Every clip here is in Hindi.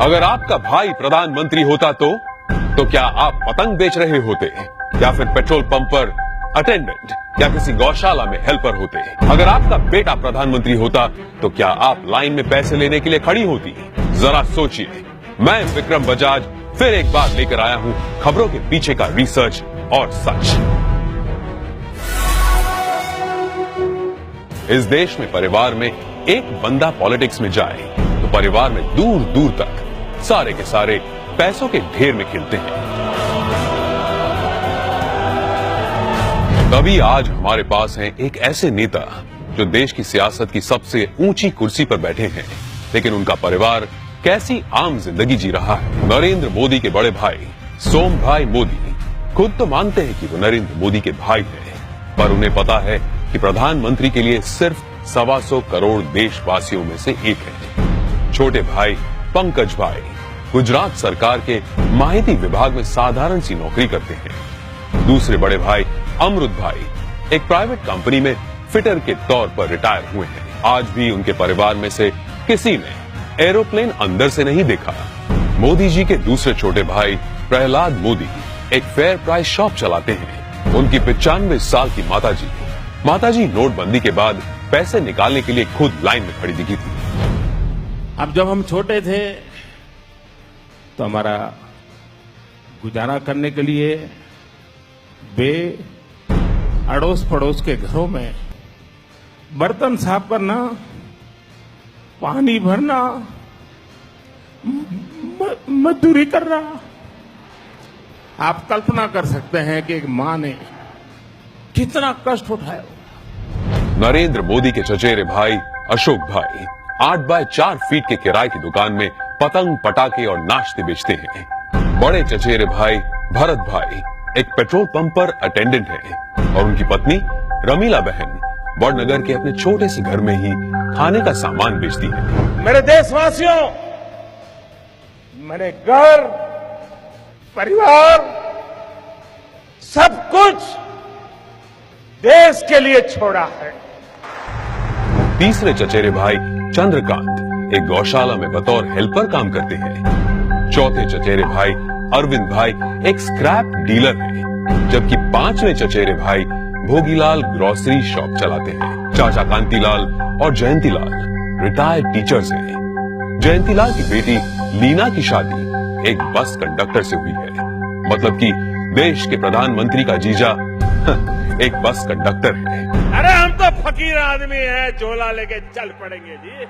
अगर आपका भाई प्रधानमंत्री होता तो क्या आप पतंग बेच रहे होते या फिर पेट्रोल पंप पर अटेंडेंट या किसी गौशाला में हेल्पर होते? अगर आपका बेटा प्रधानमंत्री होता तो क्या आप लाइन में पैसे लेने के लिए खड़ी होती? जरा सोचिए। मैं विक्रम बजाज फिर एक बार लेकर आया हूं खबरों के पीछे का रिसर्च और सच। इस देश में परिवार में एक बंदा पॉलिटिक्स में जाए तो परिवार में दूर दूर तक सारे के सारे पैसों के ढेर में खिलते हैं। तभी आज हमारे पास हैं एक ऐसे नेता जो देश की सियासत की सबसे ऊंची कुर्सी पर बैठे हैं, लेकिन उनका परिवार कैसी आम जिंदगी जी रहा है। नरेंद्र मोदी के बड़े भाई सोम भाई मोदी खुद तो मानते हैं कि वो नरेंद्र मोदी के भाई हैं, पर उन्हें पता है कि प्रधानमंत्री के लिए सिर्फ 125 करोड़ देशवासियों में से एक है। छोटे भाई पंकज भाई गुजरात सरकार के माहिती विभाग में साधारण सी नौकरी करते हैं। दूसरे बड़े भाई अमृत भाई एक प्राइवेट कंपनी में फिटर के तौर पर रिटायर हुए हैं। आज भी उनके परिवार में से किसी ने एरोप्लेन अंदर से नहीं देखा। मोदी जी के दूसरे छोटे भाई प्रहलाद मोदी एक फेयर प्राइस शॉप चलाते हैं। उनकी 95 साल की माताजी नोटबंदी के बाद पैसे निकालने के लिए खुद लाइन में खड़ी दिखी थी। अब जब हम छोटे थे तो हमारा गुजारा करने के लिए वे अड़ोस पड़ोस के घरों में बर्तन साफ करना, पानी भरना, मजदूरी करना। आप कल्पना कर सकते हैं कि एक मां ने कितना कष्ट उठाया। नरेंद्र मोदी के चचेरे भाई अशोक भाई 8 बाय 4 फीट के किराए की दुकान में पतंग पटाखे और नाश्ते बेचते हैं। बड़े चचेरे भाई भरत भाई एक पेट्रोल पंप पर अटेंडेंट हैं और उनकी पत्नी रमीला बहन बड़नगर के अपने छोटे से घर में ही खाने का सामान बेचती है। मेरे देशवासियों, मैंने घर, परिवार, सब कुछ देश के लिए छोड़ा है। तीसरे चचेरे भाई चंद्रकांत एक गौशाला में बतौर हेल्पर काम करते हैं। चौथे चचेरे भाई अरविंद भाई एक स्क्रैप डीलर हैं, जबकि 5वें चचेरे भाई भोगीलाल ग्रोसरी शॉप चलाते हैं। चाचा कांतीलाल और जयंतीलाल रिटायर्ड टीचर्स हैं। जयंतीलाल की बेटी लीना की शादी एक बस कंडक्टर से हुई है। मतलब कि देश के प्रधानमंत्री का जीजा एक बस कंडक्टर है। अरे हम तो फकीर आदमी हैं, झोला लेके चल पड़ेंगे जी।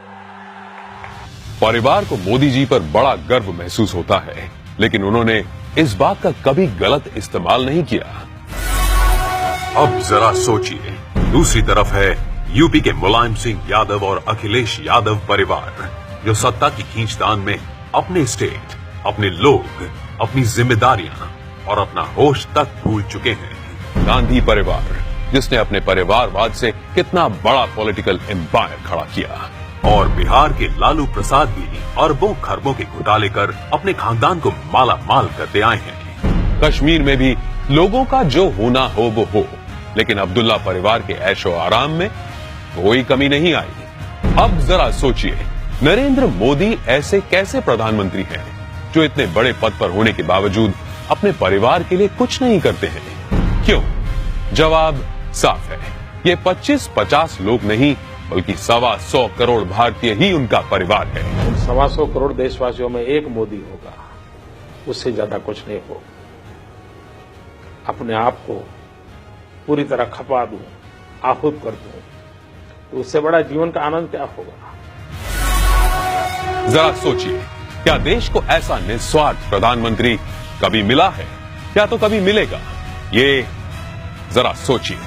परिवार को मोदी जी पर बड़ा गर्व महसूस होता है, लेकिन उन्होंने इस बात का कभी गलत इस्तेमाल नहीं किया। अब जरा सोचिए, दूसरी तरफ है यूपी के मुलायम सिंह यादव और अखिलेश यादव परिवार, जो सत्ता की खींचतान में अपने स्टेट, अपने लोग, अपनी जिम्मेदारियां और अपना होश तक भूल चुके हैं। गांधी परिवार, जिसने अपने परिवारवाद से कितना बड़ा पॉलिटिकल एम्पायर खड़ा किया, और बिहार के लालू प्रसाद भी अरबों खरबों के घोटाले कर अपने खानदान को माला माल करते आए हैं। कश्मीर में भी लोगों का जो होना हो वो हो, लेकिन अब्दुल्ला परिवार के ऐशो आराम में कोई कमी नहीं आई। अब जरा सोचिए, नरेंद्र मोदी ऐसे कैसे प्रधानमंत्री हैं जो इतने बड़े पद पर होने के बावजूद अपने परिवार के लिए कुछ नहीं करते हैं? क्यों? जवाब साफ है, ये 25-50 लोग नहीं बल्कि 125 करोड़ भारतीय ही उनका परिवार है। 125 करोड़ देशवासियों में एक मोदी होगा, उससे ज्यादा कुछ नहीं हो। अपने आप को पूरी तरह खपा दूं, आहूत कर दूं, तो उससे बड़ा जीवन का आनंद क्या होगा? जरा सोचिए, क्या देश को ऐसा निस्वार्थ प्रधानमंत्री कभी मिला है, या तो कभी मिलेगा? ये जरा सोचिए।